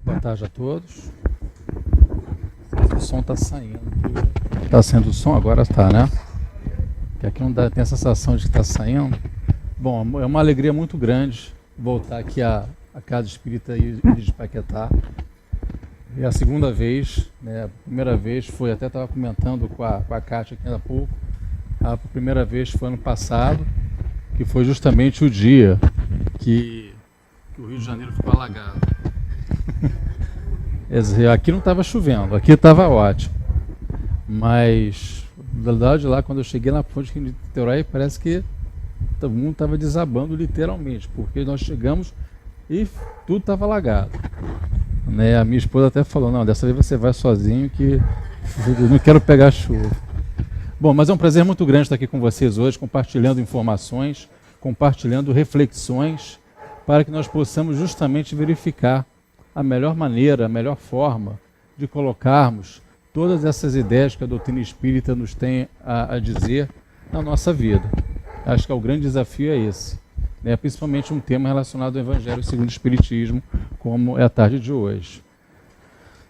Boa tarde a todos. O som está saindo. Está saindo o som? Agora está, né? Que aqui não dá, tem a sensação de que está saindo. Bom, é uma alegria muito grande voltar aqui à Casa Espírita de Paquetá. É a segunda vez, né? A primeira vez foi, até estava comentando com a Kátia aqui há pouco, a primeira vez foi ano passado, que foi justamente o dia que o Rio de Janeiro ficou alagado. Aqui não estava chovendo, aqui estava ótimo, mas do lado de lá, quando eu cheguei na ponte de Niterói, parece que o mundo estava desabando literalmente, porque nós chegamos e tudo estava alagado, né? A minha esposa até falou, não, dessa vez você vai sozinho que eu não quero pegar chuva. Bom, mas é um prazer muito grande estar aqui com vocês hoje, compartilhando informações, compartilhando reflexões, para que nós possamos justamente verificar a melhor maneira, a melhor forma de colocarmos todas essas ideias que a doutrina espírita nos tem a dizer na nossa vida. Acho que o grande desafio é esse, né? Principalmente um tema relacionado ao Evangelho segundo o Espiritismo, como é a tarde de hoje.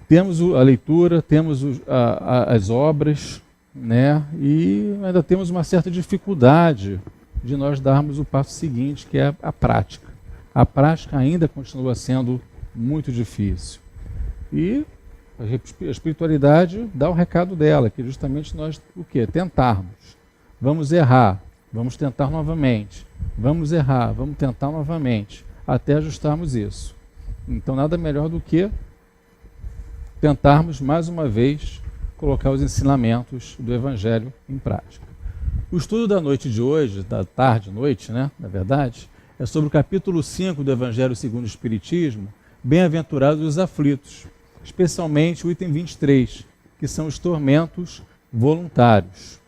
Temos a leitura, temos as obras, né? E ainda temos uma certa dificuldade de nós darmos o passo seguinte, que é a prática. A prática ainda continua sendo muito difícil. E a espiritualidade dá o recado dela, que justamente nós, o quê? Tentarmos. Vamos errar, vamos tentar novamente. Vamos errar, vamos tentar novamente, até ajustarmos isso. Então nada melhor do que tentarmos mais uma vez colocar os ensinamentos do Evangelho em prática. O estudo da noite de hoje, da tarde e noite, né, na verdade, é sobre o capítulo 5 do Evangelho segundo o Espiritismo, Bem-aventurados os aflitos, especialmente o item 23, que são os tormentos voluntários.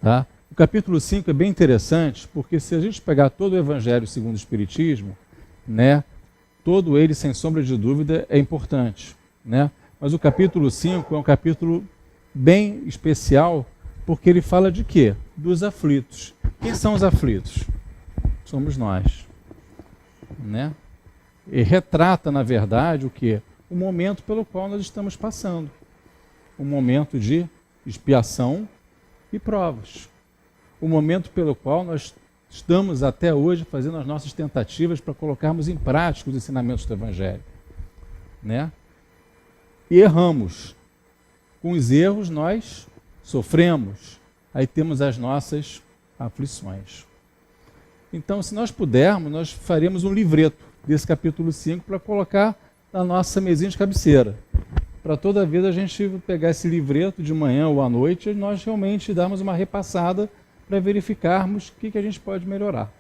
Tá? O capítulo 5 é bem interessante, porque se a gente pegar todo o Evangelho segundo o Espiritismo, né, todo ele, sem sombra de dúvida, é importante. Né? Mas o capítulo 5 é um capítulo bem especial, porque ele fala de quê? Dos aflitos. Quem são os aflitos? Somos nós. Né? E retrata, na verdade, o quê? O momento pelo qual nós estamos passando. Um momento de expiação e provas. O momento pelo qual nós estamos até hoje fazendo as nossas tentativas para colocarmos em prática os ensinamentos do Evangelho. Né? E erramos. Com os erros nós sofremos. Aí temos as nossas aflições. Então, se nós pudermos, nós faremos um livreto desse capítulo 5 para colocar na nossa mesinha de cabeceira. Para toda vez a gente pegar esse livreto de manhã ou à noite e nós realmente darmos uma repassada para verificarmos o que a gente pode melhorar.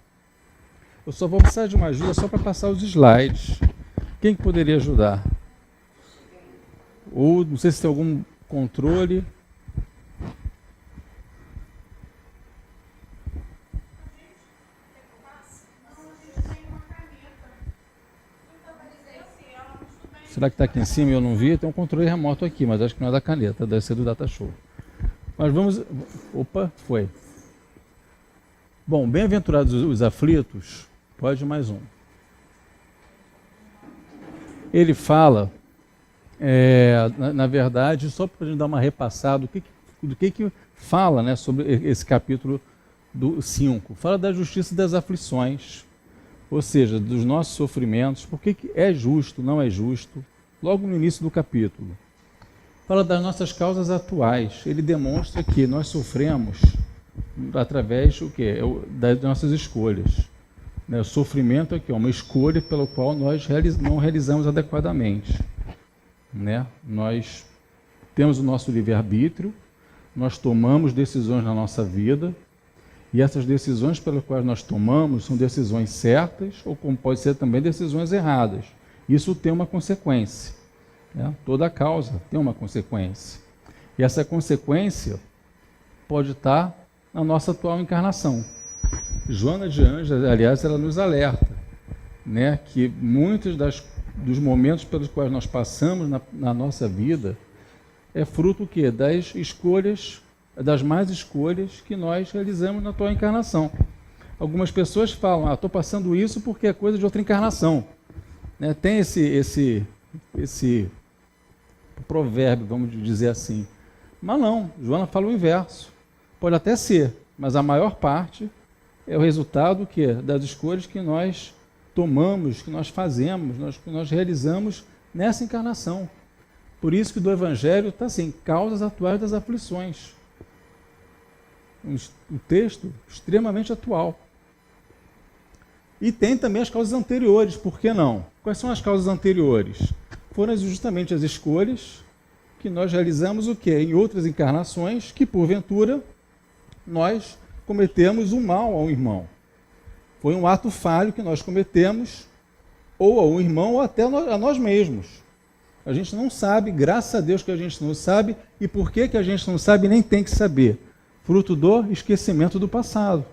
Eu só vou precisar de uma ajuda só para passar os slides. Quem poderia ajudar? Ou não sei se tem algum controle. Será que está aqui em cima e eu não vi? Tem um controle remoto aqui, mas acho que não é da caneta, deve ser do DataShow. Mas vamos... Opa, foi. Bom, bem-aventurados os aflitos, pode mais um. Ele fala, na verdade, só para a gente dar uma repassada, do que fala, né, sobre esse capítulo do 5. Fala da justiça das aflições, ou seja, dos nossos sofrimentos, por que é justo, não é justo, logo no início do capítulo. Fala das nossas causas atuais, ele demonstra que nós sofremos através do quê? Das nossas escolhas. O sofrimento aqui é uma escolha pela qual nós não realizamos adequadamente. Né? Nós temos o nosso livre-arbítrio, nós tomamos decisões na nossa vida, e essas decisões pelas quais nós tomamos são decisões certas, ou como pode ser também decisões erradas. Isso tem uma consequência. Né? Toda causa tem uma consequência. E essa consequência pode estar na nossa atual encarnação. Joana de Ângeles, aliás, ela nos alerta, né, que muitos dos momentos pelos quais nós passamos na nossa vida é fruto o quê? Das escolhas, das más escolhas que nós realizamos na atual encarnação. Algumas pessoas falam, estou passando isso porque é coisa de outra encarnação. Né? Tem esse esse provérbio, vamos dizer assim. Mas não, Joana fala o inverso. Pode até ser, mas a maior parte é o resultado das escolhas que nós tomamos, que nós fazemos, que nós realizamos nessa encarnação. Por isso que do Evangelho está assim, causas atuais das aflições. Um texto extremamente atual. E tem também as causas anteriores, por que não? Quais são as causas anteriores? Foram justamente as escolhas que nós realizamos em outras encarnações, que porventura nós cometemos um mal ao irmão. Foi um ato falho que nós cometemos, ou ao irmão, ou até a nós mesmos. A gente não sabe, graças a Deus que a gente não sabe, e por que a gente não sabe nem tem que saber. Fruto do esquecimento do passado.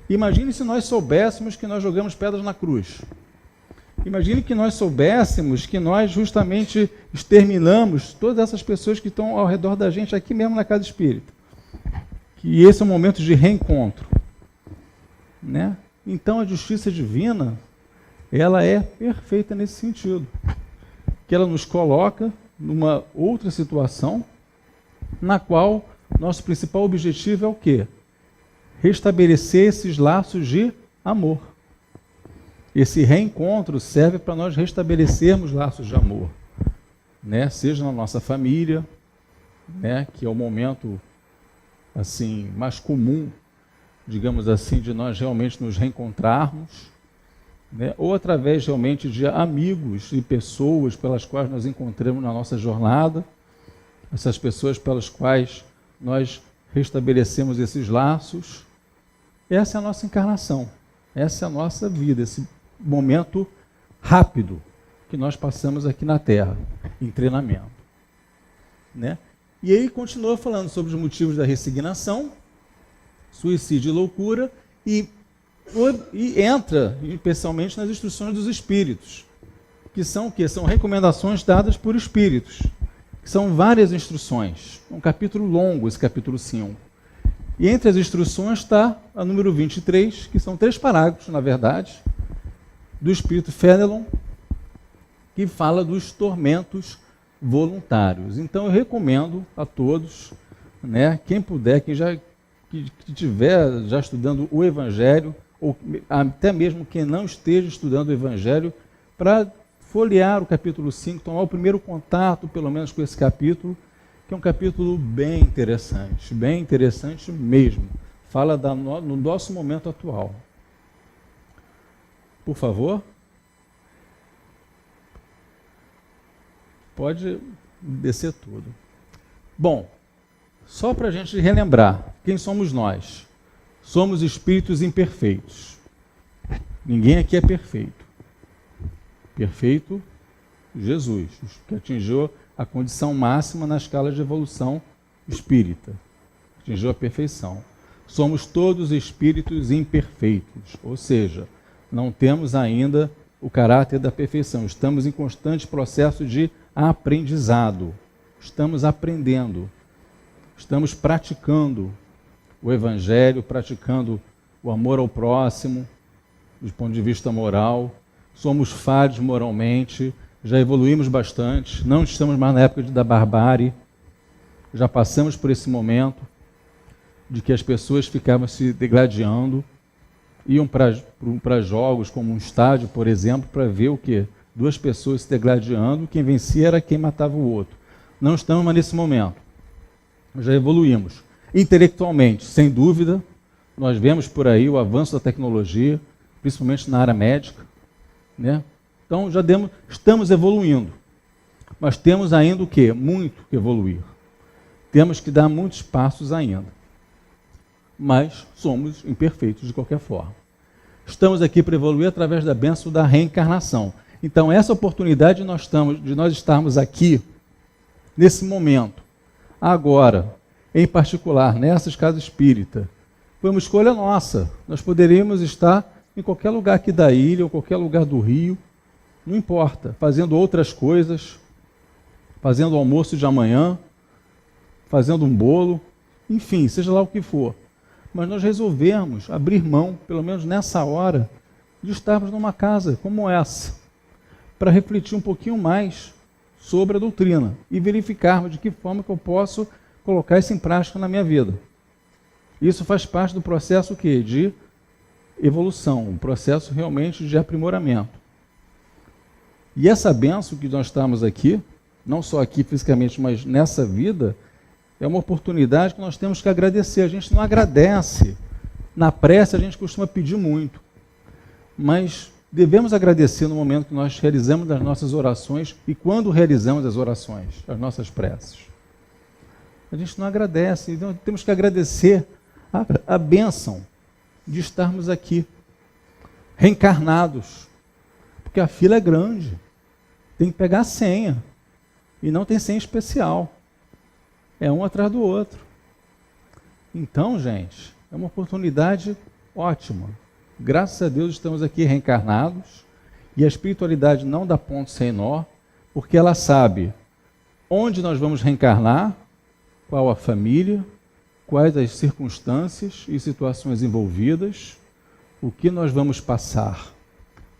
Imagine se nós soubéssemos que nós jogamos pedras na cruz. Imagine que nós soubéssemos que nós justamente exterminamos todas essas pessoas que estão ao redor da gente aqui mesmo na casa espírita. Que esse é um momento de reencontro. Né? Então a justiça divina, ela é perfeita nesse sentido. Que ela nos coloca numa outra situação na qual nosso principal objetivo é o quê? Restabelecer esses laços de amor. Esse reencontro serve para nós restabelecermos laços de amor, né? Seja na nossa família, né? Que é o momento assim mais comum, digamos assim, de nós realmente nos reencontrarmos, né? Ou através realmente de amigos e pessoas pelas quais nós encontramos na nossa jornada, essas pessoas pelas quais nós restabelecemos esses laços. Essa é a nossa encarnação, essa é a nossa vida, esse momento rápido que nós passamos aqui na Terra, em treinamento. Né? E aí continua falando sobre os motivos da resignação, suicídio e loucura, e entra especialmente nas instruções dos espíritos, que são o quê? São recomendações dadas por espíritos, que são várias instruções. É um capítulo longo, esse capítulo 5. E entre as instruções está a número 23, que são 3 parágrafos, na verdade, do espírito Fénelon, que fala dos tormentos voluntários. Então eu recomendo a todos, né, quem puder, quem já que estiver já estudando o Evangelho, ou até mesmo quem não esteja estudando o Evangelho, para folhear o capítulo 5, tomar o primeiro contato, pelo menos, com esse capítulo, que é um capítulo bem interessante mesmo. Fala no nosso momento atual. Por favor. Pode descer tudo. Bom, só para a gente relembrar, quem somos nós? Somos espíritos imperfeitos. Ninguém aqui é perfeito. Perfeito, Jesus, que atingiu a condição máxima na escala de evolução espírita. Atingiu a perfeição. Somos todos espíritos imperfeitos, ou seja, não temos ainda o caráter da perfeição. Estamos em constante processo de aprendizado. Estamos aprendendo. Estamos praticando o Evangelho, praticando o amor ao próximo, do ponto de vista moral. Somos falhos moralmente, já evoluímos bastante, não estamos mais na época da barbárie, já passamos por esse momento de que as pessoas ficavam se degladiando, iam para jogos como um estádio, por exemplo, para ver o quê? 2 pessoas se degladiando, quem vencia era quem matava o outro. Não estamos mais nesse momento, já evoluímos. Intelectualmente, sem dúvida, nós vemos por aí o avanço da tecnologia, principalmente na área médica, né? Então estamos evoluindo, mas temos ainda o quê? Muito que evoluir. Temos que dar muitos passos ainda, mas somos imperfeitos de qualquer forma. Estamos aqui para evoluir através da bênção da reencarnação. Então essa oportunidade de nós estarmos aqui, nesse momento, agora, em particular, nessa casa espírita, foi uma escolha nossa. Nós poderíamos estar em qualquer lugar aqui da ilha, ou qualquer lugar do Rio, não importa, fazendo outras coisas, fazendo o almoço de amanhã, fazendo um bolo, enfim, seja lá o que for. Mas nós resolvemos abrir mão, pelo menos nessa hora, de estarmos numa casa como essa, para refletir um pouquinho mais sobre a doutrina e verificarmos de que forma que eu posso colocar isso em prática na minha vida. Isso faz parte do processo o quê? De evolução, um processo realmente de aprimoramento. E essa bênção que nós estamos aqui, não só aqui fisicamente, mas nessa vida, é uma oportunidade que nós temos que agradecer. A gente não agradece. Na prece a gente costuma pedir muito, mas devemos agradecer no momento que nós realizamos as nossas orações e quando realizamos as orações, as nossas preces. A gente não agradece, então temos que agradecer a bênção de estarmos aqui, reencarnados, porque a fila é grande, tem que pegar a senha, e não tem senha especial, é um atrás do outro. Então, gente, é uma oportunidade ótima. Graças a Deus estamos aqui reencarnados, e a espiritualidade não dá ponto sem nó, porque ela sabe onde nós vamos reencarnar, qual a família, quais as circunstâncias e situações envolvidas, o que nós vamos passar,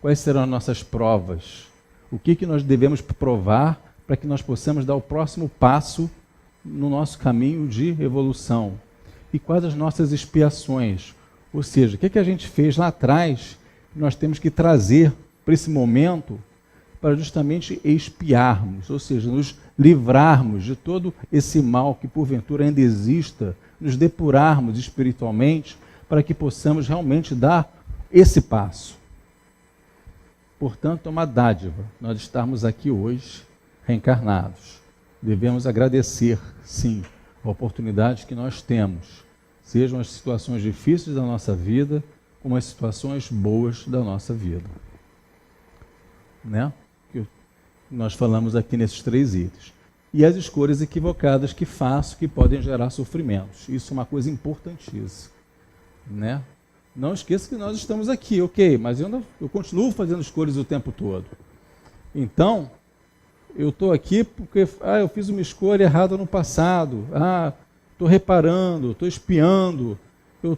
quais serão as nossas provas, o que nós devemos provar para que nós possamos dar o próximo passo no nosso caminho de evolução, e quais as nossas expiações, ou seja, o que a gente fez lá atrás, nós temos que trazer para esse momento para justamente expiarmos, ou seja, nos livrarmos de todo esse mal que porventura ainda exista, nos depurarmos espiritualmente para que possamos realmente dar esse passo. Portanto, é uma dádiva nós estarmos aqui hoje reencarnados. Devemos agradecer, sim, a oportunidade que nós temos, sejam as situações difíceis da nossa vida, como as situações boas da nossa vida. Né? Que nós falamos aqui nesses 3 itens. E as escolhas equivocadas que faço, que podem gerar sofrimentos. Isso é uma coisa importantíssima. Né? Não esqueça que nós estamos aqui, ok, mas eu continuo fazendo escolhas o tempo todo. Então, eu estou aqui porque eu fiz uma escolha errada no passado, estou reparando, estou espiando, eu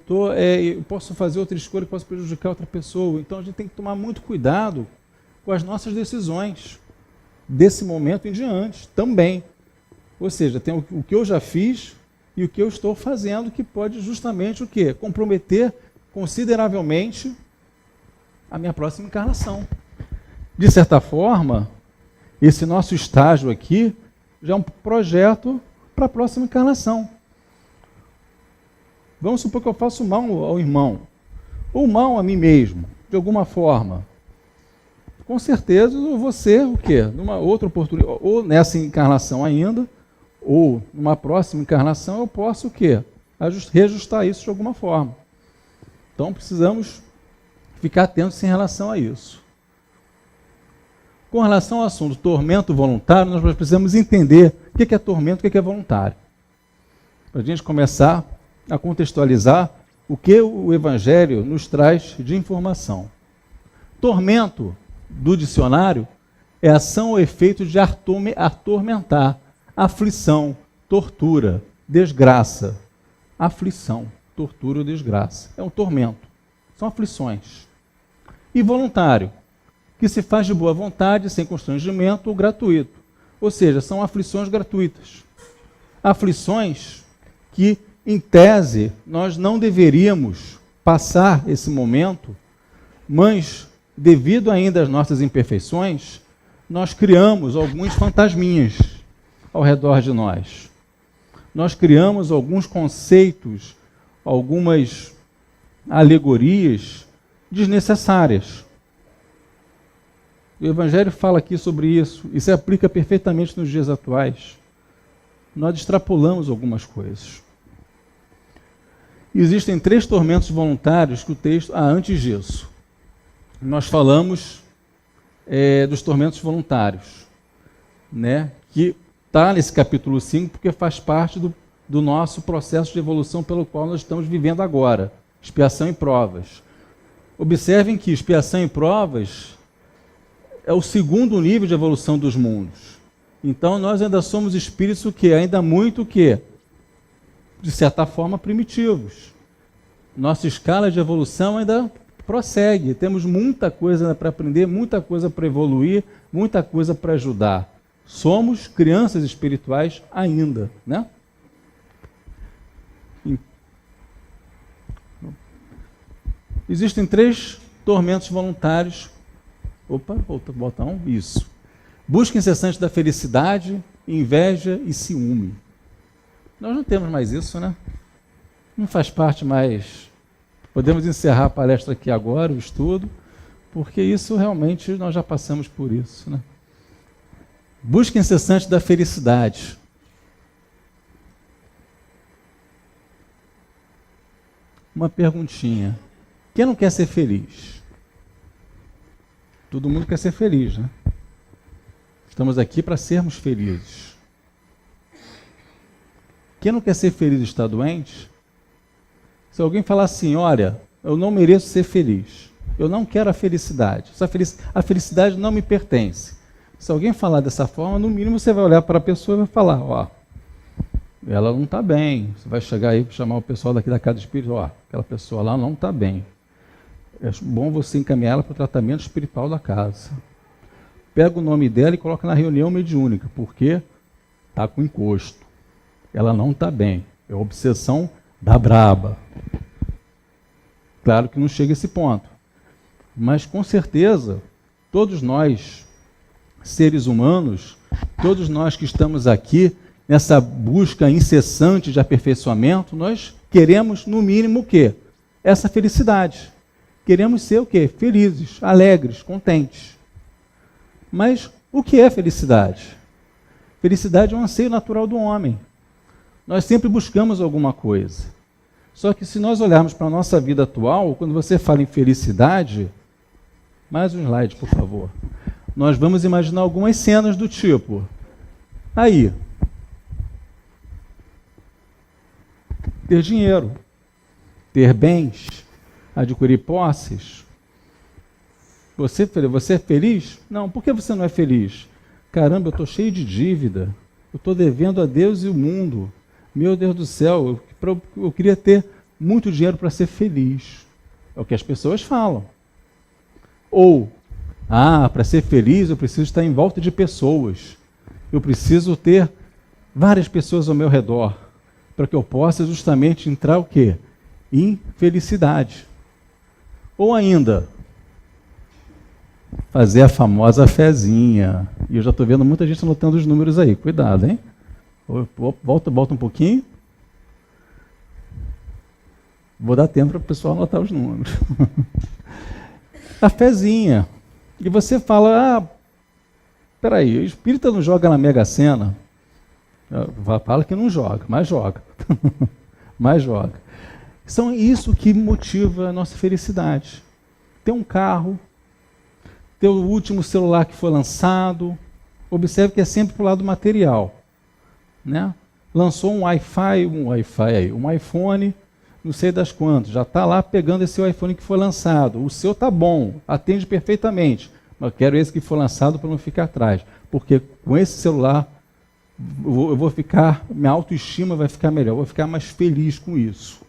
posso fazer outra escolha que possa prejudicar outra pessoa. Então, a gente tem que tomar muito cuidado com as nossas decisões, desse momento em diante, também. Ou seja, tem o que eu já fiz e o que eu estou fazendo, que pode justamente o quê? Comprometer consideravelmente a minha próxima encarnação. De certa forma, esse nosso estágio aqui já é um projeto para a próxima encarnação. Vamos supor que eu faço mal ao irmão, ou mal a mim mesmo, de alguma forma. Com certeza eu vou ser o quê? Numa outra oportunidade, ou nessa encarnação ainda, ou numa próxima encarnação, eu posso o quê? Reajustar isso de alguma forma. Então precisamos ficar atentos em relação a isso. Com relação ao assunto tormento voluntário, nós precisamos entender o que é tormento e o que é voluntário. Para a gente começar a contextualizar o que o Evangelho nos traz de informação. Tormento, do dicionário, é ação ou efeito de atormentar, aflição, tortura, desgraça. Aflição, tortura ou desgraça. É um tormento. São aflições. E voluntário, que se faz de boa vontade, sem constrangimento ou gratuito. Ou seja, são aflições gratuitas. Aflições que, em tese, nós não deveríamos passar esse momento, mas, devido ainda às nossas imperfeições, nós criamos alguns fantasminhas ao redor de nós. Nós criamos alguns conceitos, algumas alegorias desnecessárias. O Evangelho fala aqui sobre isso e se aplica perfeitamente nos dias atuais. Nós extrapolamos algumas coisas. Existem 3 tormentos voluntários que o texto há antes disso. Nós falamos dos tormentos voluntários, né? Que está nesse capítulo 5 porque faz parte do nosso processo de evolução pelo qual nós estamos vivendo agora, expiação e provas. Observem que expiação e provas é o 2º nível de evolução dos mundos. Então nós ainda somos espíritos que ainda muito que, de certa forma, primitivos. Nossa escala de evolução ainda prossegue. Temos muita coisa para aprender, muita coisa para evoluir, muita coisa para ajudar. Somos crianças espirituais ainda, né? Existem 3 tormentos voluntários. Opa, volta o botão. Isso. Busca incessante da felicidade, inveja e ciúme. Nós não temos mais isso, né? Não faz parte mais. Podemos encerrar a palestra aqui agora, o estudo, porque isso realmente nós já passamos por isso, né? Busca incessante da felicidade. Uma perguntinha. Quem não quer ser feliz? Todo mundo quer ser feliz, né? Estamos aqui para sermos felizes. Quem não quer ser feliz está doente? Se alguém falar assim, olha, eu não mereço ser feliz, eu não quero a felicidade, a felicidade não me pertence. Se alguém falar dessa forma, no mínimo você vai olhar para a pessoa e vai falar, ó, ela não está bem. Você vai chegar aí para chamar o pessoal daqui da casa do espírito, ó, aquela pessoa lá não está bem. É bom você encaminhar ela para o tratamento espiritual da casa. Pega o nome dela e coloca na reunião mediúnica, porque está com encosto. Ela não está bem. É obsessão da braba. Claro que não chega a esse ponto. Mas com certeza, todos nós, seres humanos, todos nós que estamos aqui, nessa busca incessante de aperfeiçoamento, nós queremos, no mínimo, o quê? Essa felicidade. Queremos ser o quê? Felizes, alegres, contentes. Mas o que é felicidade? Felicidade é um anseio natural do homem. Nós sempre buscamos alguma coisa. Só que se nós olharmos para a nossa vida atual, quando você fala em felicidade, mais um slide, por favor. Nós vamos imaginar algumas cenas do tipo, aí, ter dinheiro, ter bens, adquirir posses. Você é feliz? Não, por que você não é feliz? Caramba, eu estou cheio de dívida, eu estou devendo a Deus e o mundo. Meu Deus do céu, eu queria ter muito dinheiro para ser feliz. É o que as pessoas falam. Ou, para ser feliz eu preciso estar em volta de pessoas. Eu preciso ter várias pessoas ao meu redor, para que eu possa justamente entrar o quê? Em felicidade. Ou ainda, fazer a famosa fezinha. E eu já estou vendo muita gente anotando os números aí. Cuidado, hein? Volta um pouquinho. Vou dar tempo para o pessoal anotar os números. A fezinha. E você fala, peraí, o espírita não joga na Mega Sena? Fala que não joga, mas joga. Mas joga. São isso que motiva a nossa felicidade. Ter um carro, ter o último celular que foi lançado. Observe que é sempre para o lado material. Né? Lançou um iPhone, não sei das quantas, já está lá pegando esse iPhone que foi lançado. O seu está bom, atende perfeitamente, mas eu quero esse que foi lançado para não ficar atrás, porque com esse celular eu vou ficar, minha autoestima vai ficar melhor, eu vou ficar mais feliz com isso.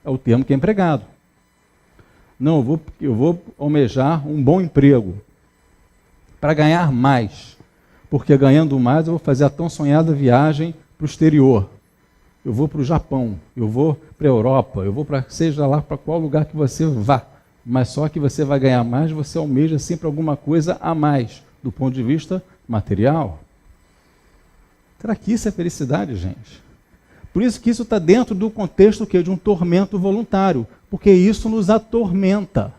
É o termo que é empregado. Não, eu vou almejar um bom emprego para ganhar mais, porque ganhando mais eu vou fazer a tão sonhada viagem para o exterior. Eu vou para o Japão, eu vou para a Europa, eu vou para seja lá para qual lugar que você vá, mas só que você vai ganhar mais, você almeja sempre alguma coisa a mais, do ponto de vista material. Será que isso é felicidade, gente? Por isso que isso está dentro do contexto de um tormento voluntário, porque isso nos atormenta.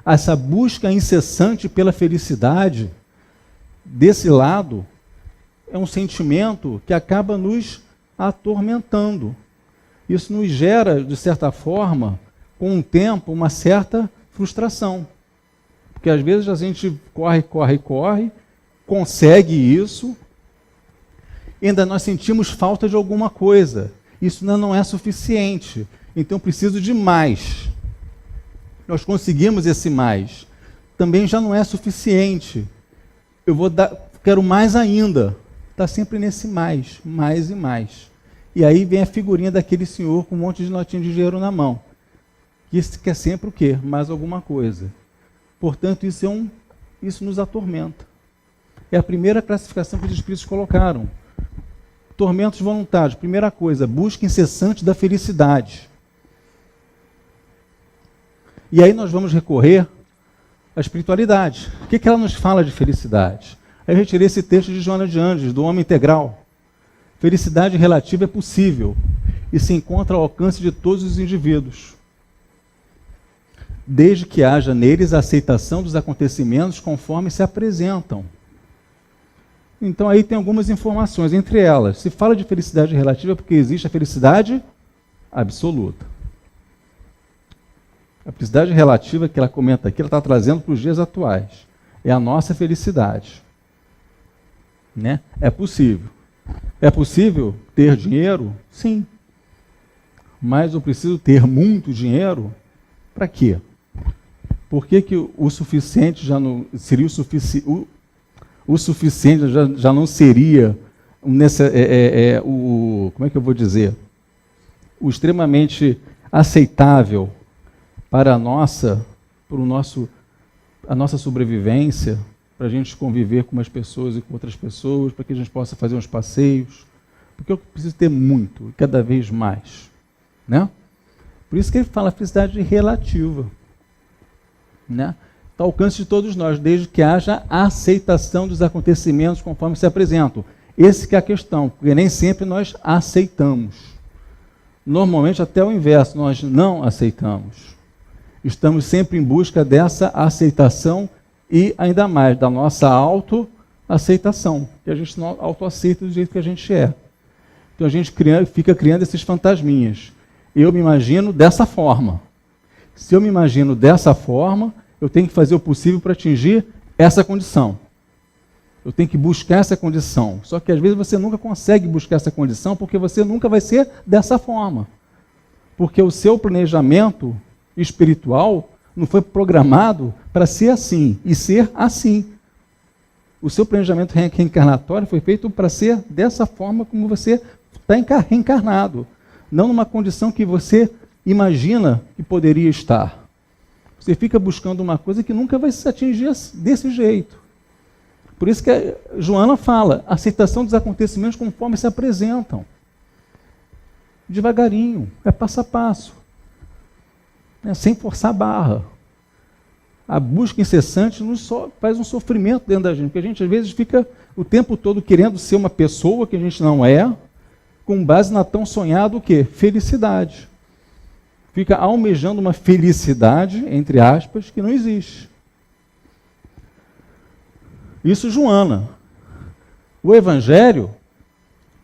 Essa busca incessante pela felicidade, desse lado, é um sentimento que acaba nos atormentando. Isso nos gera, de certa forma, com o tempo, uma certa frustração. Porque às vezes a gente corre, consegue isso, e ainda nós sentimos falta de alguma coisa. Isso ainda não é suficiente. Então preciso de mais. Nós conseguimos esse mais. Também já não é suficiente. Quero mais ainda. Está sempre nesse mais e mais. E aí vem a figurinha daquele senhor com um monte de notinha de dinheiro na mão, que quer sempre o quê? Mais alguma coisa. Portanto, isso nos atormenta. É a primeira classificação que os Espíritos colocaram. Tormentos voluntários. Primeira coisa, busca incessante da felicidade. E aí nós vamos recorrer à espiritualidade. O que ela nos fala de felicidade? Aí eu retirei esse texto de Joana de Ângeles, do Homem Integral. Felicidade relativa é possível e se encontra ao alcance de todos os indivíduos, desde que haja neles a aceitação dos acontecimentos conforme se apresentam. Então aí tem algumas informações, entre elas, se fala de felicidade relativa porque existe a felicidade absoluta. A felicidade relativa que ela comenta aqui, ela está trazendo para os dias atuais. É a nossa felicidade. Né? É possível. É possível ter dinheiro? Sim. Mas eu preciso ter muito dinheiro? Para quê? Por que o suficiente já não seria o suficiente já não seria como é que eu vou dizer? O extremamente aceitável para a nossa sobrevivência, para a gente conviver com umas pessoas e com outras pessoas, para que a gente possa fazer uns passeios. Porque eu preciso ter muito, cada vez mais. Né? Por isso que ele fala felicidade relativa. Né? Está ao alcance de todos nós, desde que haja a aceitação dos acontecimentos conforme se apresentam. Essa que é a questão, porque nem sempre nós aceitamos. Normalmente até o inverso, nós não aceitamos. Estamos sempre em busca dessa aceitação e ainda mais da nossa autoaceitação, que a gente não autoaceita do jeito que a gente é. Então a gente fica criando esses fantasminhas. Eu me imagino dessa forma. Se eu me imagino dessa forma, eu tenho que fazer o possível para atingir essa condição. Eu tenho que buscar essa condição. Só que às vezes você nunca consegue buscar essa condição porque você nunca vai ser dessa forma. Porque o seu planejamento espiritual não foi programado para ser assim e ser assim. O seu planejamento reencarnatório foi feito para ser dessa forma como você está reencarnado. Não numa condição que você imagina que poderia estar. Você fica buscando uma coisa que nunca vai se atingir desse jeito. Por isso que a Joana fala, aceitação dos acontecimentos conforme se apresentam. Devagarinho, é passo a passo. Sem forçar a barra. A busca incessante nos faz um sofrimento dentro da gente, porque a gente às vezes fica o tempo todo querendo ser uma pessoa que a gente não é, com base na tão sonhada o quê? Felicidade. Fica almejando uma felicidade, entre aspas, que não existe. Isso Joana. O Evangelho,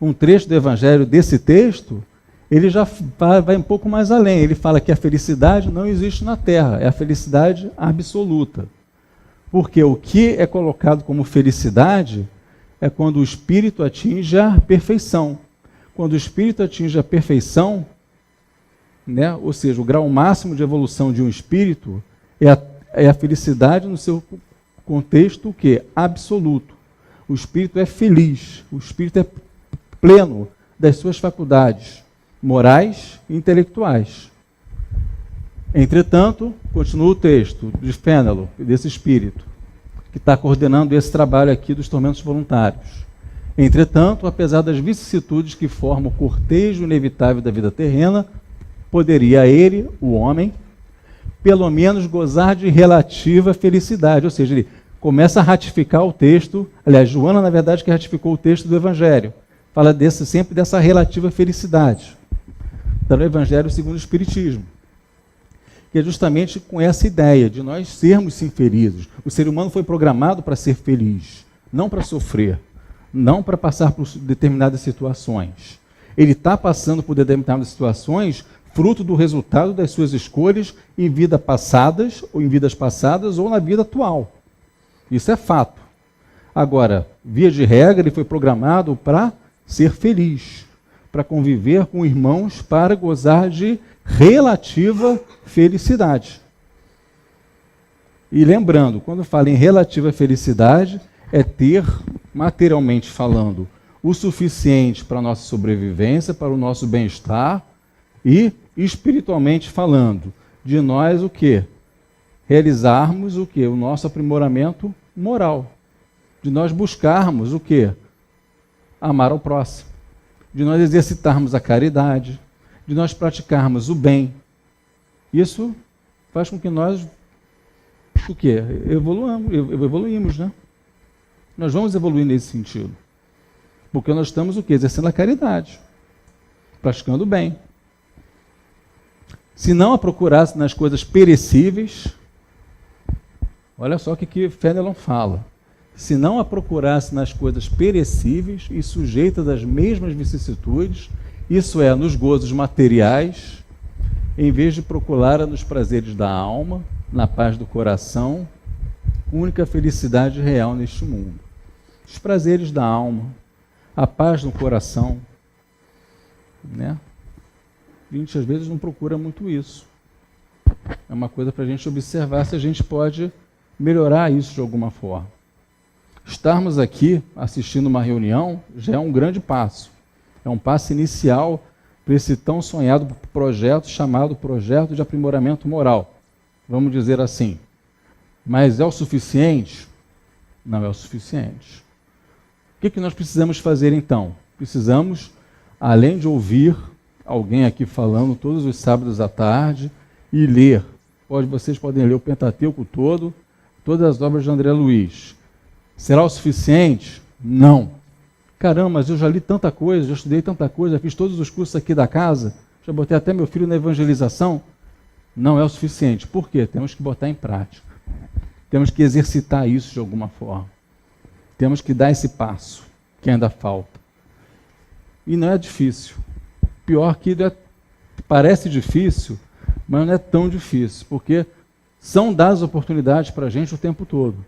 um trecho do Evangelho desse texto, ele já vai um pouco mais além. Ele fala que a felicidade não existe na Terra, é a felicidade absoluta. Porque o que é colocado como felicidade é quando o espírito atinge a perfeição. Quando o espírito atinge a perfeição, né, ou seja, o grau máximo de evolução de um espírito é a felicidade no seu contexto o quê? Absoluto. O espírito é feliz, o espírito é pleno das suas faculdades morais e intelectuais. Entretanto, continua o texto de Fénelon, desse espírito, que está coordenando esse trabalho aqui dos tormentos voluntários. Entretanto, apesar das vicissitudes que formam o cortejo inevitável da vida terrena, poderia ele, o homem, pelo menos gozar de relativa felicidade. Ou seja, ele começa a ratificar o texto, aliás, Joana, na verdade, que ratificou o texto do Evangelho, fala sempre dessa relativa felicidade. Está no Evangelho segundo o Espiritismo, que é justamente com essa ideia de nós sermos sim felizes. O ser humano foi programado para ser feliz, não para sofrer, não para passar por determinadas situações. Ele está passando por determinadas situações fruto do resultado das suas escolhas em vidas passadas ou na vida atual. Isso é fato. Agora, via de regra, ele foi programado para ser feliz, para conviver com irmãos, para gozar de relativa felicidade. E lembrando, quando fala em relativa felicidade, é ter, materialmente falando, o suficiente para a nossa sobrevivência, para o nosso bem-estar, e espiritualmente falando, de nós o quê? Realizarmos o quê? O nosso aprimoramento moral. De nós buscarmos o quê? Amar ao próximo. De nós exercitarmos a caridade. De nós praticarmos o bem. Isso faz com que nós o quê? Evoluímos, né? Nós vamos evoluir nesse sentido. Porque nós estamos o quê? Exercendo a caridade. Praticando o bem. Se não a procurasse nas coisas perecíveis, olha só o que Fénelon fala. Se não a procurasse nas coisas perecíveis e sujeitas às mesmas vicissitudes, isso é, nos gozos materiais, em vez de procurar nos prazeres da alma, na paz do coração, única felicidade real neste mundo. Os prazeres da alma, a paz no coração, né? A gente às vezes não procura muito isso. É uma coisa para a gente observar se a gente pode melhorar isso de alguma forma. Estarmos aqui assistindo uma reunião já é um grande passo. É um passo inicial para esse tão sonhado projeto chamado Projeto de Aprimoramento Moral. Vamos dizer assim. Mas é o suficiente? Não é o suficiente. O que nós precisamos fazer então? Precisamos, além de ouvir alguém aqui falando todos os sábados à tarde e ler. Vocês podem ler o Pentateuco todo, todas as obras de André Luiz. Será o suficiente? Não. Caramba, mas eu já li tanta coisa, já estudei tanta coisa, já fiz todos os cursos aqui da casa, já botei até meu filho na evangelização. Não é o suficiente. Por quê? Temos que botar em prática. Temos que exercitar isso de alguma forma. Temos que dar esse passo que ainda falta. E não é difícil. Pior que parece difícil, mas não é tão difícil, porque são dadas oportunidades para a gente o tempo todo.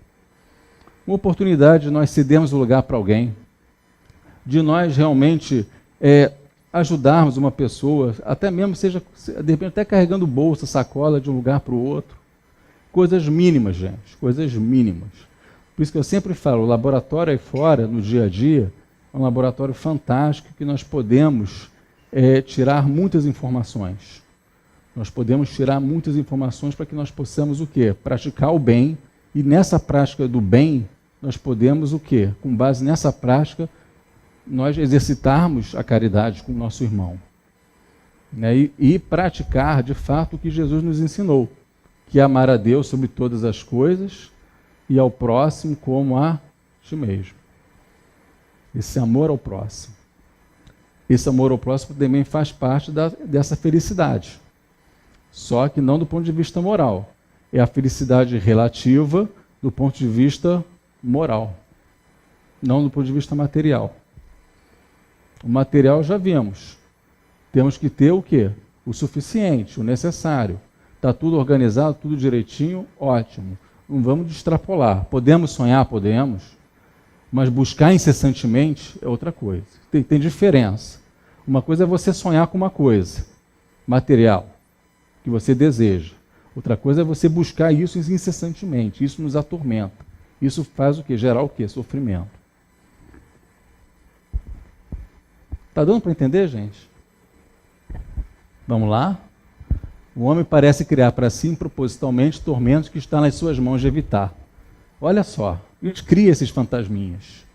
Uma oportunidade de nós cedermos o lugar para alguém, de nós realmente ajudarmos uma pessoa, até mesmo seja, de repente, até carregando bolsa, sacola de um lugar para o outro. Coisas mínimas, gente, coisas mínimas. Por isso que eu sempre falo, o laboratório aí fora, no dia a dia, é um laboratório fantástico que nós podemos tirar muitas informações. Nós podemos tirar muitas informações para que nós possamos o quê? Praticar o bem, e nessa prática do bem, nós podemos o quê? Com base nessa prática, nós exercitarmos a caridade com o nosso irmão. Né? E praticar, de fato, o que Jesus nos ensinou, que é amar a Deus sobre todas as coisas e ao próximo como a ti mesmo. Esse amor ao próximo. Esse amor ao próximo também faz parte dessa felicidade. Só que não do ponto de vista moral. É a felicidade relativa do ponto de vista moral. Não do ponto de vista material. O material já vimos. Temos que ter o quê? O suficiente, o necessário. Está tudo organizado, tudo direitinho, ótimo. Não vamos extrapolar. Podemos sonhar? Podemos. Mas buscar incessantemente é outra coisa. Tem diferença. Uma coisa é você sonhar com uma coisa material, que você deseja. Outra coisa é você buscar isso incessantemente. Isso nos atormenta. Isso faz o quê? Gerar o quê? Sofrimento. Está dando para entender, gente? Vamos lá? O homem parece criar para si propositalmente tormentos que está nas suas mãos de evitar. Olha só, a gente cria esses fantasminhas.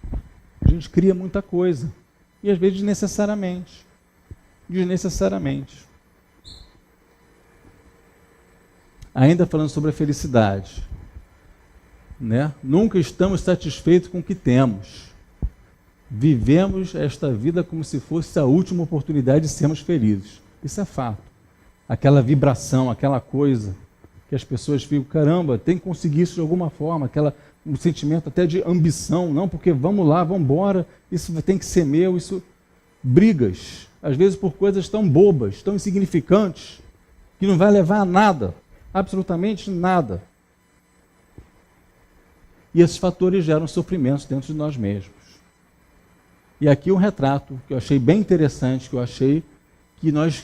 A gente cria muita coisa. E às vezes desnecessariamente. Desnecessariamente. Ainda falando sobre a felicidade. Né? Nunca estamos satisfeitos com o que temos. Vivemos esta vida como se fosse a última oportunidade de sermos felizes. Isso é fato. Aquela vibração, aquela coisa que as pessoas ficam, caramba, tem que conseguir isso de alguma forma, um sentimento até de ambição, não, porque vamos lá, vamos embora, isso tem que ser meu, isso... Brigas, às vezes por coisas tão bobas, tão insignificantes, que não vai levar a nada, absolutamente nada. E esses fatores geram sofrimentos dentro de nós mesmos. E aqui um retrato que eu achei bem interessante, que eu achei que nós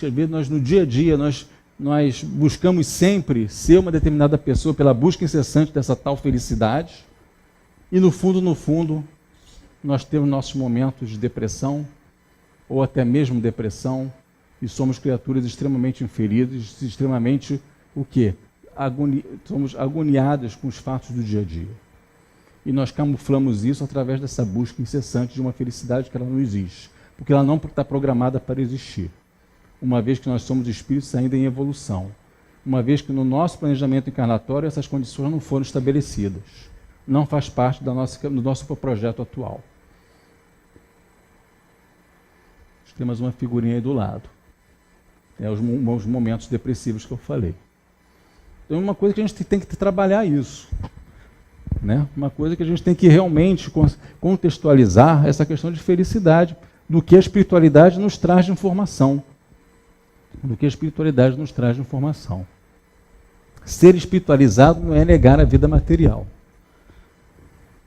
no dia a dia, nós buscamos sempre ser uma determinada pessoa pela busca incessante dessa tal felicidade, e no fundo, nós temos nossos momentos de depressão, ou até mesmo depressão, e somos criaturas extremamente infelizes, extremamente o quê? Somos agoniados com os fatos do dia a dia. E nós camuflamos isso através dessa busca incessante de uma felicidade que ela não existe, porque ela não está programada para existir. Uma vez que nós somos espíritos ainda em evolução, uma vez que no nosso planejamento encarnatório essas condições não foram estabelecidas, não faz parte do nosso projeto atual. Temos uma figurinha aí do lado. É os momentos depressivos que eu falei. Então, uma coisa que a gente tem que trabalhar isso. Né? Uma coisa que a gente tem que realmente contextualizar essa questão de felicidade, do que a espiritualidade nos traz de informação. Do que a espiritualidade nos traz de informação. Ser espiritualizado não é negar a vida material.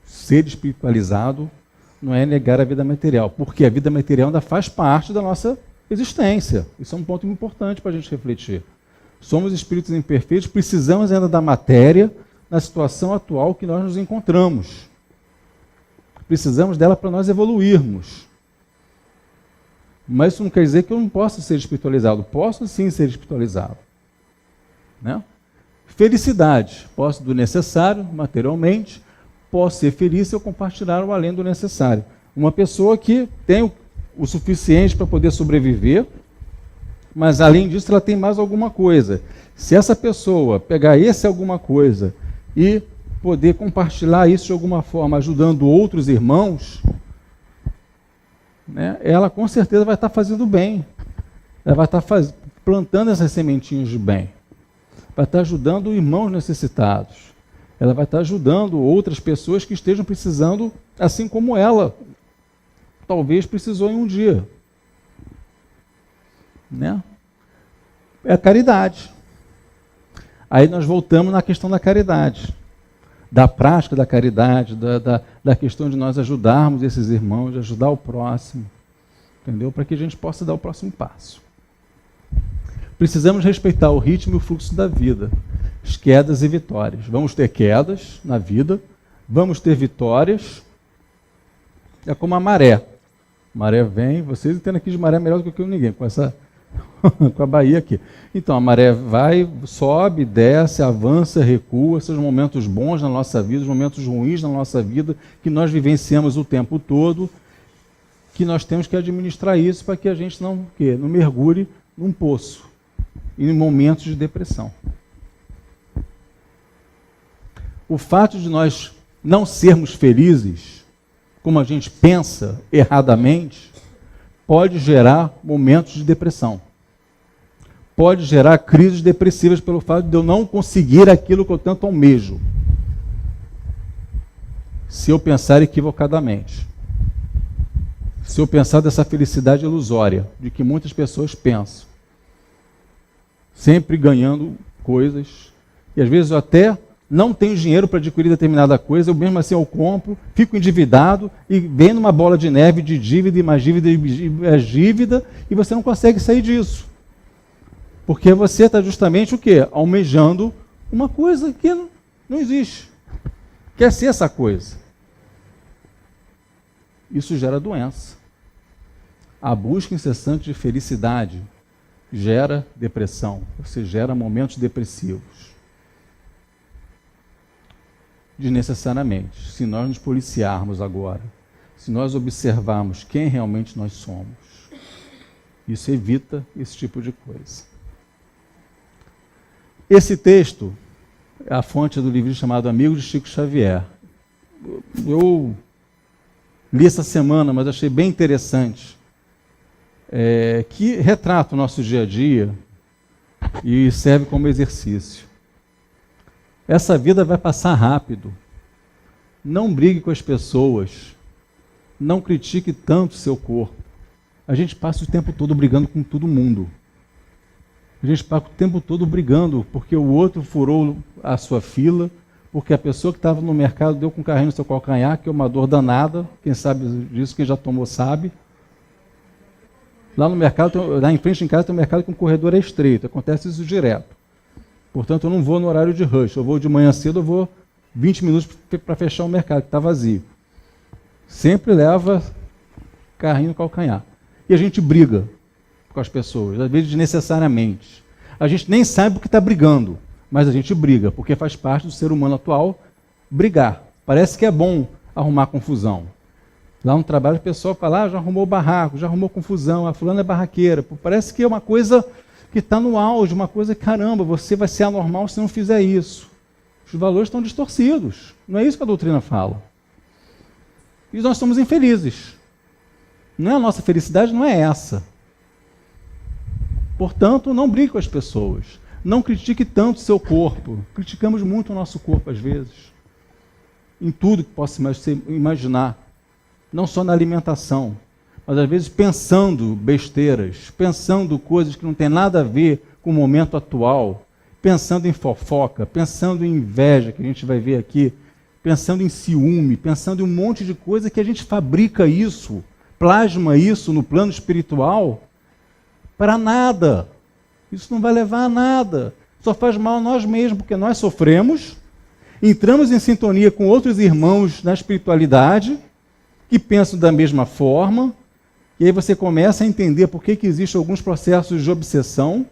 Ser espiritualizado não é negar a vida material, porque a vida material ainda faz parte da nossa existência. Isso é um ponto importante para a gente refletir. Somos espíritos imperfeitos, precisamos ainda da matéria na situação atual que nós nos encontramos. Precisamos dela para nós evoluirmos. Mas isso não quer dizer que eu não possa ser espiritualizado. Posso sim ser espiritualizado. Né? Felicidade. Posso do necessário, materialmente. Posso ser feliz se eu compartilhar o além do necessário. Uma pessoa que tem o suficiente para poder sobreviver, mas além disso ela tem mais alguma coisa. Se essa pessoa pegar esse alguma coisa e poder compartilhar isso de alguma forma, ajudando outros irmãos, né, ela com certeza vai estar fazendo bem. Ela vai estar plantando essas sementinhas de bem. Vai estar ajudando irmãos necessitados. Ela vai estar ajudando outras pessoas que estejam precisando, assim como ela talvez precisou em um dia. Né? É a caridade. Aí nós voltamos na questão da caridade, da prática da caridade, da questão de nós ajudarmos esses irmãos, de ajudar o próximo, entendeu? Para que a gente possa dar o próximo passo. Precisamos respeitar o ritmo e o fluxo da vida, as quedas e vitórias. Vamos ter quedas na vida, vamos ter vitórias. É como a maré. A maré vem, vocês entendem aqui de maré melhor do que ninguém, com a Bahia aqui. Então, a maré vai, sobe, desce, avança, recua, esses momentos bons na nossa vida, os momentos ruins na nossa vida, que nós vivenciamos o tempo todo, que nós temos que administrar isso para que a gente não mergulhe num poço, em momentos de depressão. O fato de nós não sermos felizes, como a gente pensa erradamente, pode gerar momentos de depressão. Pode gerar crises depressivas pelo fato de eu não conseguir aquilo que eu tanto almejo. Se eu pensar equivocadamente. Se eu pensar dessa felicidade ilusória, de que muitas pessoas pensam. Sempre ganhando coisas. E às vezes eu até não tenho dinheiro para adquirir determinada coisa, eu mesmo assim eu compro, fico endividado e vem numa bola de neve de dívida e mais dívida e mais dívida, e você não consegue sair disso. Porque você está justamente o quê? Almejando uma coisa que não existe. Quer ser essa coisa. Isso gera doença. A busca incessante de felicidade gera depressão, você gera momentos depressivos. Desnecessariamente. Se nós nos policiarmos agora, se nós observarmos quem realmente nós somos, isso evita esse tipo de coisa. Esse texto é a fonte do livro chamado Amigo de Chico Xavier. Eu li essa semana, mas achei bem interessante, que retrata o nosso dia a dia e serve como exercício. Essa vida vai passar rápido. Não brigue com as pessoas. Não critique tanto o seu corpo. A gente passa o tempo todo brigando com todo mundo. A gente passa o tempo todo brigando porque o outro furou a sua fila, porque a pessoa que estava no mercado deu com o carrinho no seu calcanhar, que é uma dor danada. Quem sabe disso, quem já tomou sabe. Lá no mercado, lá em frente em casa tem um mercado que o corredor é estreito. Acontece isso direto. Portanto, eu não vou no horário de rush. Eu vou de manhã cedo, eu vou 20 minutos para fechar o mercado, que está vazio. Sempre leva carrinho no calcanhar. E a gente briga com as pessoas, às vezes desnecessariamente. A gente nem sabe porque está brigando, mas a gente briga, porque faz parte do ser humano atual brigar. Parece que é bom arrumar confusão. Lá no trabalho o pessoal fala, já arrumou barraco, já arrumou confusão, a fulana é barraqueira. Parece que é uma coisa que está no auge, uma coisa que, caramba, você vai ser anormal se não fizer isso. Os valores estão distorcidos. Não é isso que a doutrina fala. E nós somos infelizes. Não é a nossa felicidade, não é essa. Portanto, não brigue com as pessoas. Não critique tanto o seu corpo. Criticamos muito o nosso corpo, às vezes. Em tudo que possa imaginar. Não só na alimentação, mas às vezes pensando besteiras, pensando coisas que não tem nada a ver com o momento atual, pensando em fofoca, pensando em inveja, que a gente vai ver aqui, pensando em ciúme, pensando em um monte de coisa que a gente fabrica isso, plasma isso no plano espiritual, para nada. Isso não vai levar a nada. Só faz mal a nós mesmos, porque nós sofremos, entramos em sintonia com outros irmãos na espiritualidade, que pensam da mesma forma, e aí você começa a entender por que existem alguns processos de obsessão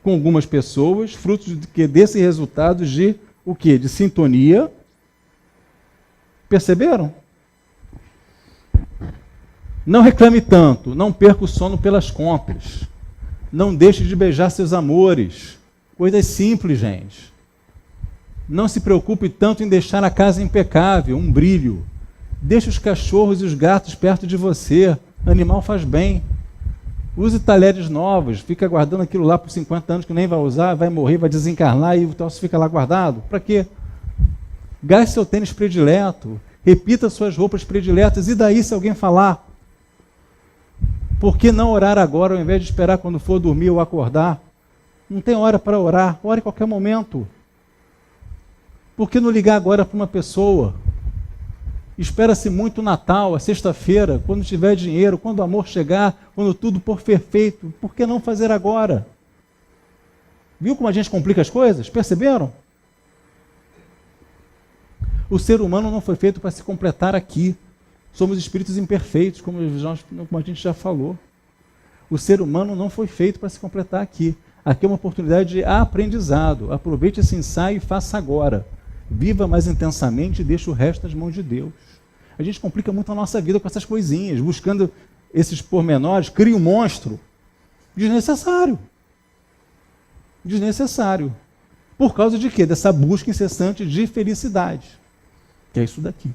com algumas pessoas, frutos desse resultado de o quê? De sintonia. Perceberam? Não reclame tanto, não perca o sono pelas contas. Não deixe de beijar seus amores. Coisas simples, gente. Não se preocupe tanto em deixar a casa impecável, um brilho. Deixe os cachorros e os gatos perto de você. Animal faz bem. Use talheres novos. Fica guardando aquilo lá por 50 anos que nem vai usar, vai morrer, vai desencarnar e o troço fica lá guardado. Para quê? Gaste seu tênis predileto. Repita suas roupas prediletas. E daí se alguém falar? Por que não orar agora ao invés de esperar quando for dormir ou acordar? Não tem hora para orar. Ore em qualquer momento. Por que não ligar agora para uma pessoa? Espera-se muito o Natal, a sexta-feira, quando tiver dinheiro, quando o amor chegar, quando tudo for perfeito. Por que não fazer agora? Viu como a gente complica as coisas? Perceberam? O ser humano não foi feito para se completar aqui. Somos espíritos imperfeitos, como a gente já falou. O ser humano não foi feito para se completar aqui. Aqui é uma oportunidade de aprendizado. Aproveite esse ensaio e faça agora. Viva mais intensamente e deixe o resto nas mãos de Deus. A gente complica muito a nossa vida com essas coisinhas, buscando esses pormenores, cria um monstro desnecessário. Desnecessário. Por causa de quê? Dessa busca incessante de felicidade. Que é isso daqui.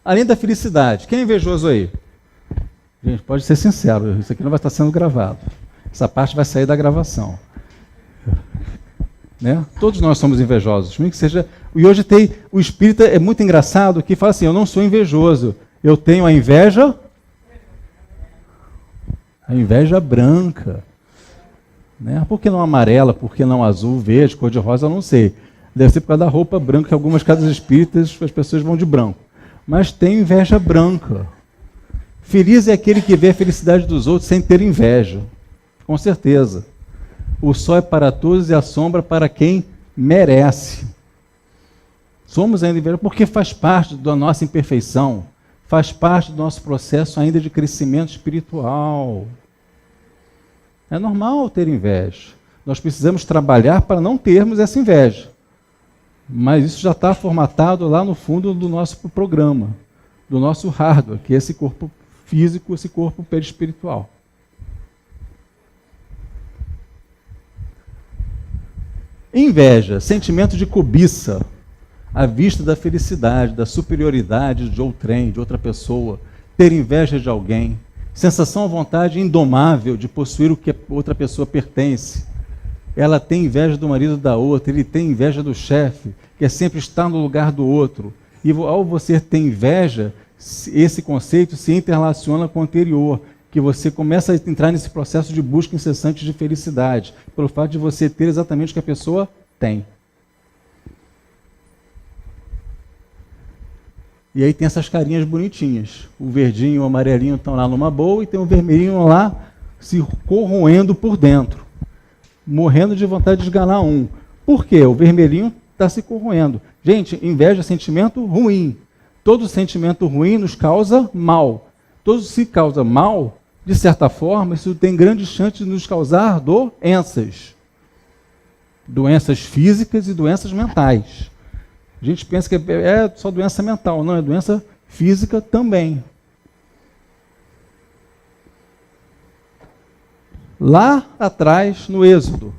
Além da felicidade, quem é invejoso aí? Gente, pode ser sincero, isso aqui não vai estar sendo gravado. Essa parte vai sair da gravação. Né? Todos nós somos invejosos. Que seja. E hoje o espírita é muito engraçado que fala assim, eu não sou invejoso, eu tenho a inveja branca. Né? Por que não amarela, por que não azul, verde, cor de rosa, eu não sei. Deve ser por causa da roupa branca, que algumas casas espíritas as pessoas vão de branco. Mas tem inveja branca. Feliz é aquele que vê a felicidade dos outros sem ter inveja. Com certeza. O sol é para todos e a sombra para quem merece. Somos ainda invejosos porque faz parte da nossa imperfeição, faz parte do nosso processo ainda de crescimento espiritual. É normal ter inveja. Nós precisamos trabalhar para não termos essa inveja. Mas isso já está formatado lá no fundo do nosso programa, do nosso hardware, que é esse corpo físico, esse corpo perispiritual. Inveja, sentimento de cobiça, à vista da felicidade, da superioridade de outrem, de outra pessoa, ter inveja de alguém, sensação à vontade indomável de possuir o que a outra pessoa pertence. Ela tem inveja do marido da outra, ele tem inveja do chefe, que é sempre estar no lugar do outro. E ao você ter inveja, esse conceito se interrelaciona com o anterior, que você começa a entrar nesse processo de busca incessante de felicidade, pelo fato de você ter exatamente o que a pessoa tem. E aí tem essas carinhas bonitinhas. O verdinho e o amarelinho estão lá numa boa e tem o vermelhinho lá se corroendo por dentro, morrendo de vontade de esganar um. Por quê? O vermelhinho está se corroendo. Gente, inveja é sentimento ruim. Todo sentimento ruim nos causa mal. Todo se causa mal, de certa forma, isso tem grande chance de nos causar doenças. Doenças físicas e doenças mentais. A gente pensa que é só doença mental, não, é doença física também. Lá atrás, no Êxodo,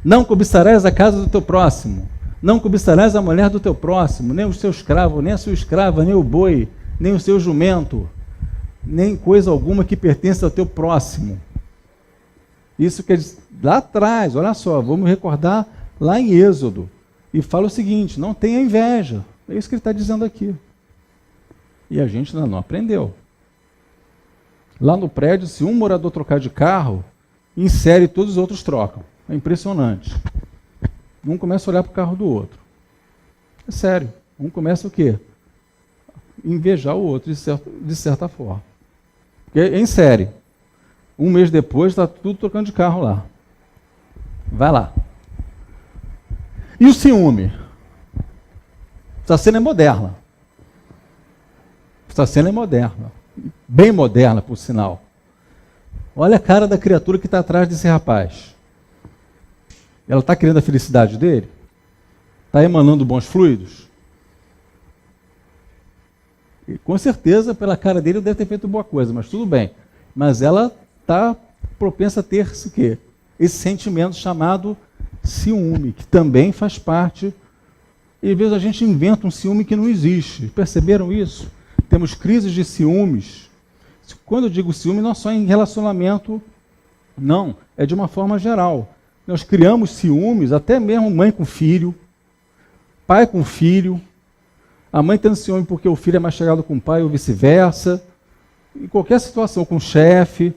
não cobiçarás a casa do teu próximo, não cobiçarás a mulher do teu próximo, nem o seu escravo, nem a sua escrava, nem o boi, nem o seu jumento, nem coisa alguma que pertence ao teu próximo. Isso quer dizer, lá atrás, olha só, vamos recordar lá em Êxodo, e fala o seguinte, não tenha inveja, é isso que ele está dizendo aqui. E a gente ainda não aprendeu. Lá no prédio, se um morador trocar de carro, em série todos os outros trocam. É impressionante. Um começa a olhar para o carro do outro. É sério. Um começa o quê? Invejar o outro, de certa forma. Porque em série. Um mês depois, está tudo trocando de carro lá. Vai lá. E o ciúme? Essa cena é moderna. Essa cena é moderna. Bem moderna, por sinal. Olha a cara da criatura que está atrás desse rapaz. Ela está querendo a felicidade dele? Está emanando bons fluidos? E, com certeza, pela cara dele, deve ter feito boa coisa, mas tudo bem. Mas ela está propensa a ter o quê? Esse sentimento chamado ciúme, que também faz parte. E às vezes a gente inventa um ciúme que não existe. Perceberam isso? Temos crises de ciúmes. Quando eu digo ciúme, não é só em relacionamento, não, é de uma forma geral. Nós criamos ciúmes, até mesmo mãe com filho, pai com filho, a mãe tendo ciúme porque o filho é mais chegado com o pai ou vice-versa, em qualquer situação, com o chefe.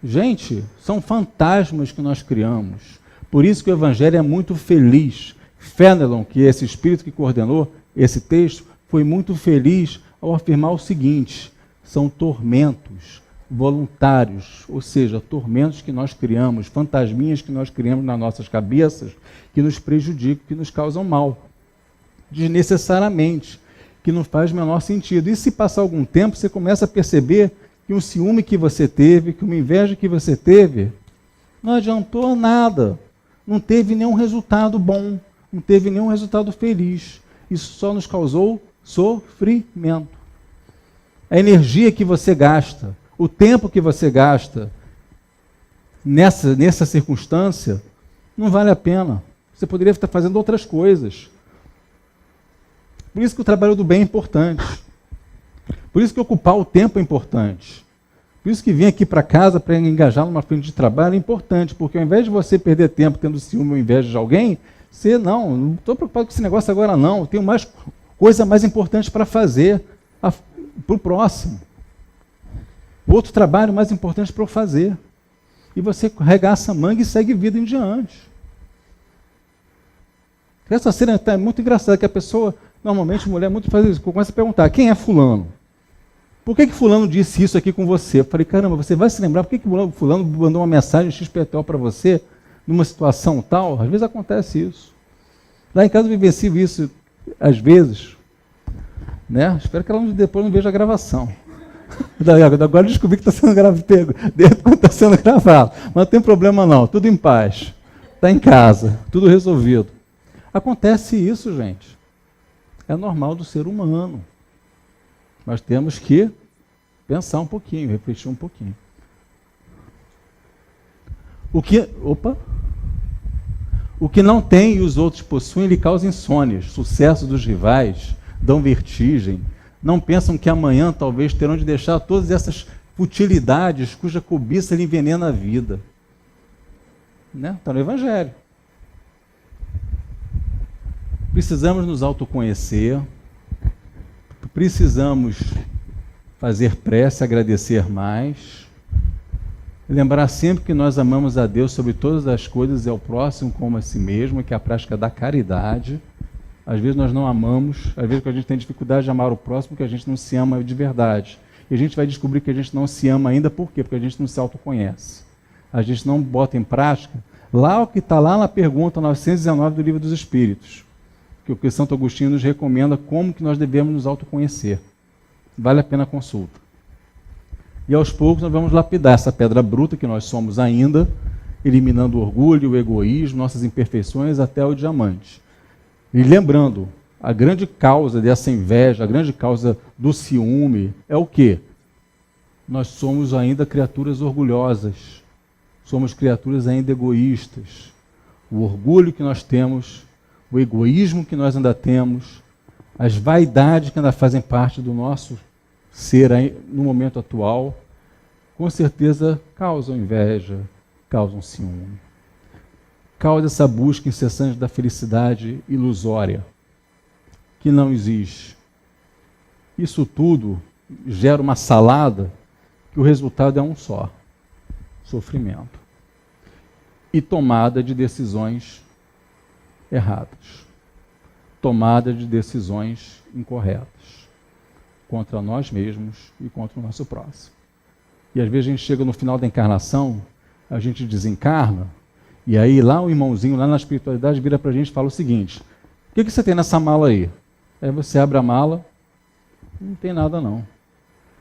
Gente, são fantasmas que nós criamos. Por isso que o Evangelho é muito feliz. Fenelon, que é esse espírito que coordenou esse texto, foi muito feliz ao afirmar o seguinte: são tormentos voluntários, ou seja, tormentos que nós criamos, fantasminhas que nós criamos nas nossas cabeças, que nos prejudicam, que nos causam mal, desnecessariamente, que não faz o menor sentido. E se passar algum tempo, você começa a perceber que um ciúme que você teve, que uma inveja que você teve, não adiantou nada, não teve nenhum resultado bom, não teve nenhum resultado feliz. Isso só nos causou sofrimento. A energia que você gasta, o tempo que você gasta nessa circunstância, não vale a pena. Você poderia estar fazendo outras coisas. Por isso que o trabalho do bem é importante. Por isso que ocupar o tempo é importante. Por isso que vir aqui para casa para engajar numa frente de trabalho é importante, porque ao invés de você perder tempo tendo ciúme ou inveja de alguém, você não estou preocupado com esse negócio agora não, eu tenho mais coisa mais importante para fazer para o próximo. Outro trabalho mais importante para eu fazer. E você regaça a manga e segue vida em diante. Essa cena está muito engraçada, que a pessoa, normalmente mulher muito faz isso, começa a perguntar, quem é fulano? Por que fulano disse isso aqui com você? Eu falei, caramba, você vai se lembrar por que fulano mandou uma mensagem XPTO para você numa situação tal? Às vezes acontece isso. Lá em casa eu vivencio isso, às vezes, né? Espero que ela depois não veja a gravação. Agora eu descobri que está sendo gravado. Mas não tem problema não, tudo em paz. Está em casa, tudo resolvido. Acontece isso, gente. É normal do ser humano. Nós temos que pensar um pouquinho, refletir um pouquinho. O que não tem e os outros possuem lhe causa insônias. Sucesso dos rivais dão vertigem. Não pensam que amanhã talvez terão de deixar todas essas futilidades cuja cobiça lhe envenena a vida. Né? Está no Evangelho. Precisamos nos autoconhecer, precisamos fazer prece, agradecer mais, lembrar sempre que nós amamos a Deus sobre todas as coisas e ao próximo como a si mesmo, que é a prática da caridade. Às vezes nós não amamos, às vezes a gente tem dificuldade de amar o próximo porque a gente não se ama de verdade. E a gente vai descobrir que a gente não se ama ainda, por quê? Porque a gente não se autoconhece. A gente não bota em prática lá o que está lá na pergunta 919 do Livro dos Espíritos, que o que Santo Agostinho nos recomenda como que nós devemos nos autoconhecer. Vale a pena a consulta. E aos poucos nós vamos lapidar essa pedra bruta que nós somos ainda, eliminando o orgulho, o egoísmo, nossas imperfeições até o diamante. E lembrando, a grande causa dessa inveja, a grande causa do ciúme é o quê? Nós somos ainda criaturas orgulhosas, somos criaturas ainda egoístas. O orgulho que nós temos, o egoísmo que nós ainda temos, as vaidades que ainda fazem parte do nosso ser no momento atual, com certeza causam inveja, causam ciúme. Causa essa busca incessante da felicidade ilusória, que não existe. Isso tudo gera uma salada que o resultado é um só: sofrimento e tomada de decisões erradas, tomada de decisões incorretas contra nós mesmos e contra o nosso próximo. E às vezes a gente chega no final da encarnação, a gente desencarna, e aí lá o irmãozinho, lá na espiritualidade, vira para a gente e fala o seguinte: o que você tem nessa mala aí? Aí você abre a mala, não tem nada não.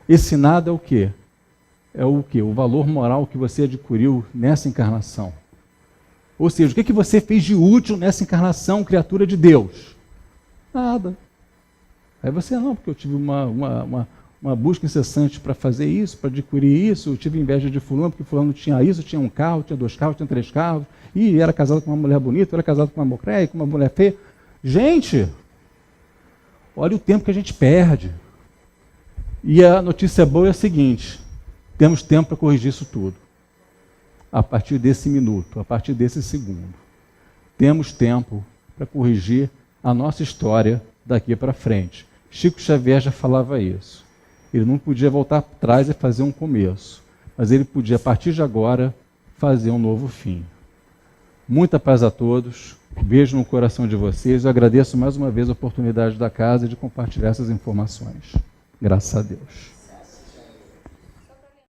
Esse nada é o quê? É o quê? O valor moral que você adquiriu nessa encarnação. Ou seja, o que você fez de útil nessa encarnação, criatura de Deus? Nada. Aí você, não, porque eu tive uma busca incessante para fazer isso, para adquirir isso, eu tive inveja de fulano, porque fulano tinha isso, tinha um carro, tinha 2 carros, tinha 3 carros, e era casado com uma mulher bonita, era casado com uma mulher, com uma mulher feia. Gente, olha o tempo que a gente perde. E a notícia boa é a seguinte: temos tempo para corrigir isso tudo. A partir desse minuto, a partir desse segundo. Temos tempo para corrigir a nossa história daqui para frente. Chico Xavier já falava isso. Ele não podia voltar atrás e fazer um começo, mas ele podia, a partir de agora, fazer um novo fim. Muita paz a todos. Beijo no coração de vocês. Eu agradeço mais uma vez a oportunidade da casa de compartilhar essas informações. Graças a Deus.